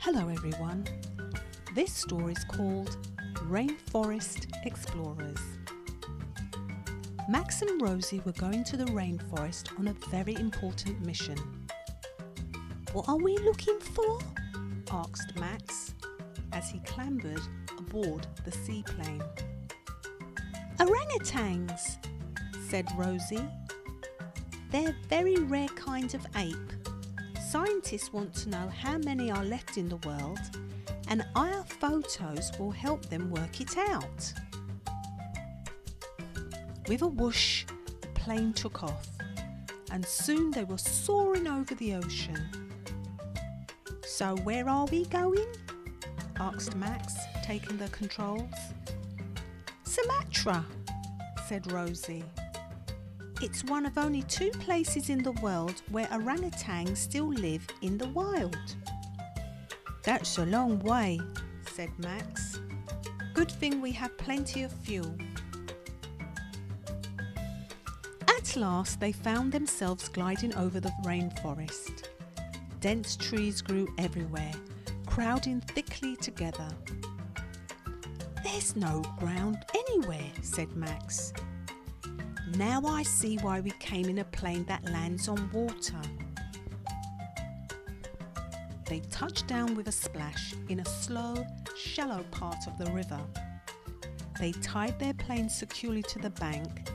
Hello everyone, this story is called Rainforest Explorers. Max and Rosie were going to the rainforest on a very important mission. What are we looking for? Asked Max as he clambered aboard the seaplane. Orangutans, said Rosie. they're very rare kind of ape. Scientists want to know how many are left in the world, and our photos will help them work it out. With a whoosh, the plane took off, and soon they were soaring over the ocean. So where are we going? Asked Max, taking the controls. Sumatra, Said Rosie. it's one of only 2 places in the world where orangutans still live in the wild. That's a long way, said Max. Good thing we have plenty of fuel. At last they found themselves gliding over the rainforest. Dense trees grew everywhere, crowding thickly together. There's no ground anywhere, said Max. Now I see why we came in a plane that lands on water. They touched down with a splash in a slow, shallow part of the river. They tied their plane securely to the bank,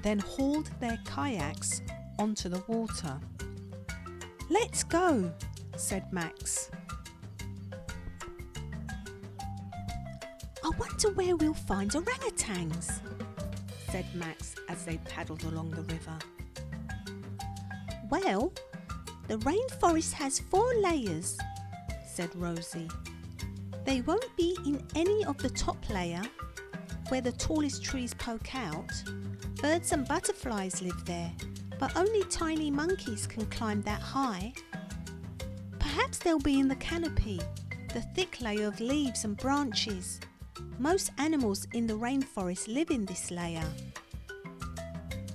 then hauled their kayaks onto the water. Let's go, said Max. I wonder where we'll find orangutans, said Max as they paddled along the river. Well, the rainforest has 4 layers, said Rosie. They won't be in any of the top layer, where the tallest trees poke out. Birds and butterflies live there, but only tiny monkeys can climb that high. Perhaps they'll be in the canopy, the thick layer of leaves and branches. Most animals in the rainforest live in this layer.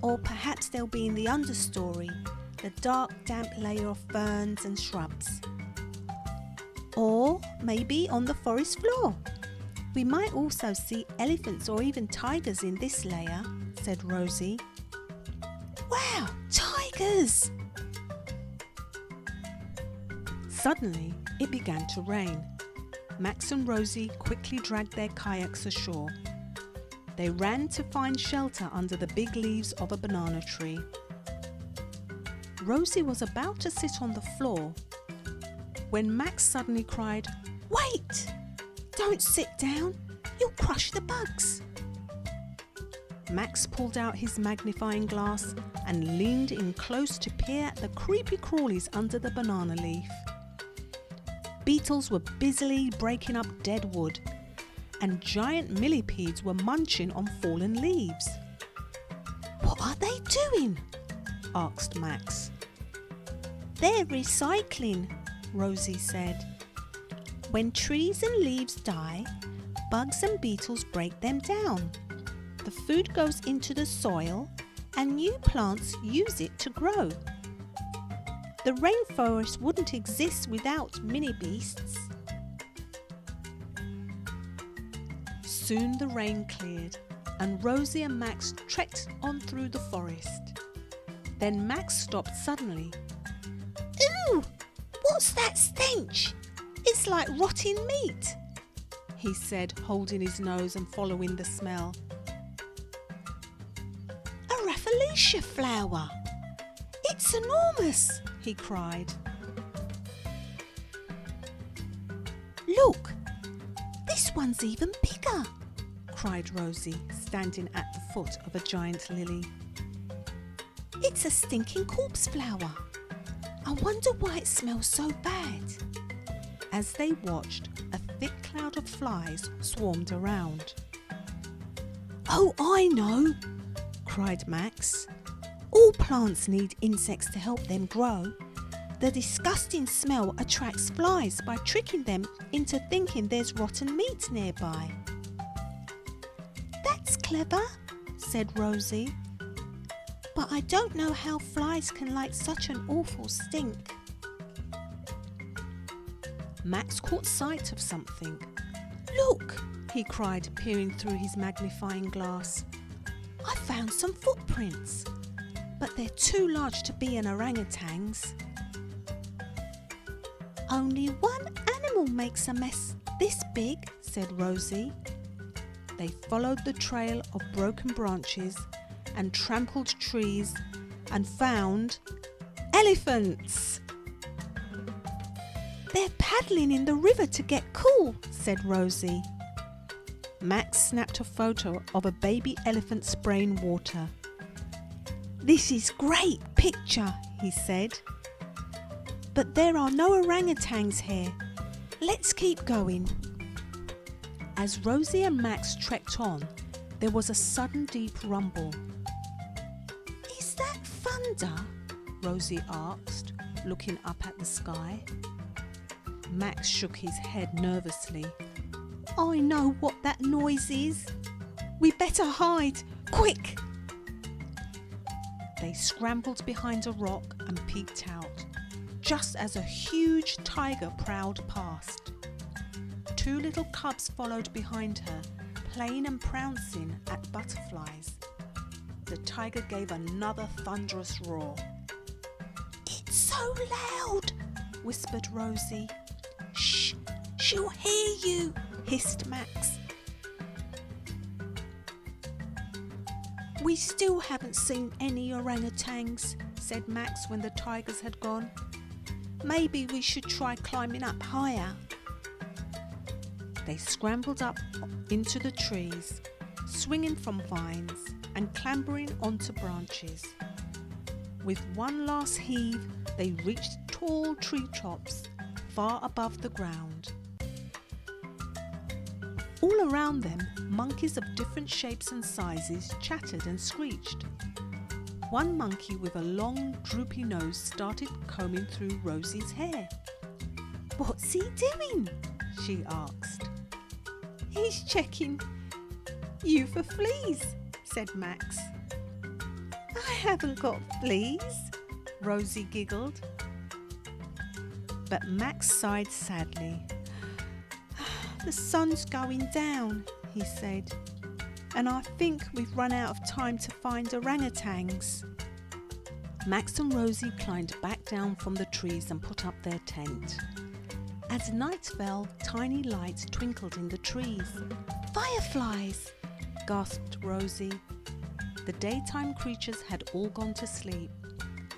Or perhaps they'll be in the understory, the dark, damp layer of ferns and shrubs. Or maybe on the forest floor. We might also see elephants or even tigers in this layer, said Rosie. Wow, tigers! Suddenly, it began to rain. Max and Rosie quickly dragged their kayaks ashore. They ran to find shelter under the big leaves of a banana tree. Rosie was about to sit on the floor when Max suddenly cried, Wait! Don't sit down, you'll crush the bugs. Max pulled out his magnifying glass and leaned in close to peer at the creepy crawlies under the banana leaf. Beetles were busily breaking up dead wood, and giant millipedes were munching on fallen leaves. What are they doing? Asked Max. They're recycling, Rosie said. When trees and leaves die, bugs and beetles break them down. The food goes into the soil and new plants use it to grow. The rainforest wouldn't exist without mini beasts. Soon the rain cleared and Rosie and Max trekked on through the forest. Then Max stopped suddenly. Ooh, what's that stench? It's like rotting meat, he said, holding his nose and following the smell. A rafflesia flower. It's enormous, he cried. Look, this one's even bigger, cried Rosie, standing at the foot of a giant lily. It's a stinking corpse flower. I wonder why it smells so bad. As they watched, a thick cloud of flies swarmed around. Oh, I know, cried Max. All plants need insects to help them grow. The disgusting smell attracts flies by tricking them into thinking there's rotten meat nearby. That's clever, said Rosie. But I don't know how flies can like such an awful stink. Max caught sight of something. Look, He cried, peering through his magnifying glass. I found some footprints, but they're too large to be an orangutan's. Only one animal makes a mess this big, said Rosie. They followed the trail of broken branches and trampled trees and found elephants. They're paddling in the river to get cool, said Rosie. Max snapped a photo of a baby elephant spraying water. This is great picture, he said. But there are no orangutans here. Let's keep going. As Rosie and Max trekked on, there was a sudden deep rumble. Is that thunder? Rosie asked, looking up at the sky. Max shook his head nervously. I know what that noise is. We better hide, quick! They scrambled behind a rock and peeked out, just as a huge tiger prowled past. 2 little cubs followed behind her, playing and pouncing at butterflies. The tiger gave another thunderous roar. It's so loud, whispered Rosie. Shh, she'll hear you, hissed Max. We still haven't seen any orangutans, said Max when the tigers had gone. Maybe we should try climbing up higher. They scrambled up into the trees, swinging from vines and clambering onto branches. With one last heave, they reached tall treetops far above the ground. All around them, monkeys of different shapes and sizes chattered and screeched. One monkey with a long, droopy nose started combing through Rosie's hair. What's he doing? She asked. He's checking you for fleas, said Max. I haven't got fleas, Rosie giggled. But Max sighed sadly. The sun's going down, he said, and I think we've run out of time to find orangutans. Max and Rosie climbed back down from the trees and put up their tent. As night fell, tiny lights twinkled in the trees. Fireflies, gasped Rosie. The daytime creatures had all gone to sleep,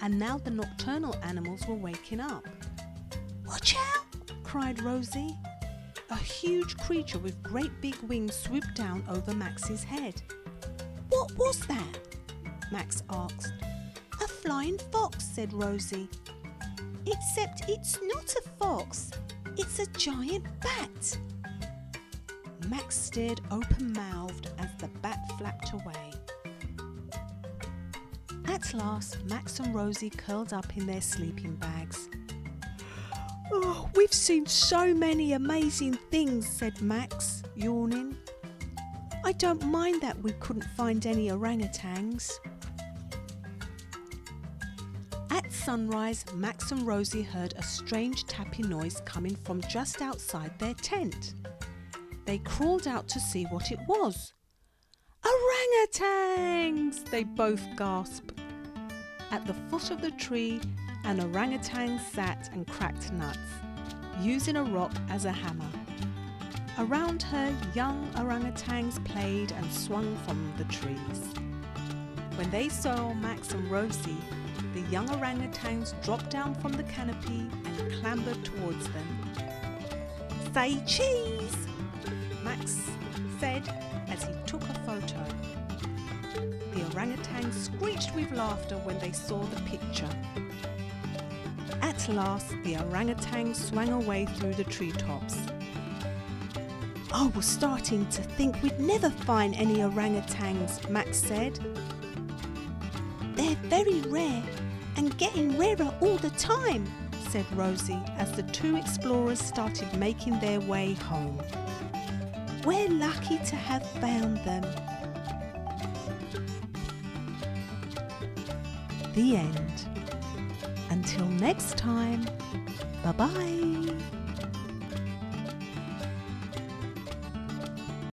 and now the nocturnal animals were waking up. Watch out, cried Rosie. A huge creature with great big wings swooped down over Max's head. What was that? Max asked. A flying fox, said Rosie. Except it's not a fox, it's a giant bat. Max stared open-mouthed as the bat flapped away. At last, Max and Rosie curled up in their sleeping bags. Oh, we've seen so many amazing things, said Max, yawning. I don't mind that we couldn't find any orangutans. At sunrise, Max and Rosie heard a strange tapping noise coming from just outside their tent. They crawled out to see what it was. Orangutans! They both gasped. At the foot of the tree, an orangutan sat and cracked nuts, using a rock as a hammer. Around her, young orangutans played and swung from the trees. When they saw Max and Rosie, the young orangutans dropped down from the canopy and clambered towards them. Say cheese, Max said as he took a photo. The orangutans screeched with laughter when they saw the picture. At last, the orangutan swung away through the treetops. I was starting to think we'd never find any orangutans, Max said. They're very rare and getting rarer all the time, said Rosie as the 2 explorers started making their way home. We're lucky to have found them. The end. Until next time, bye-bye.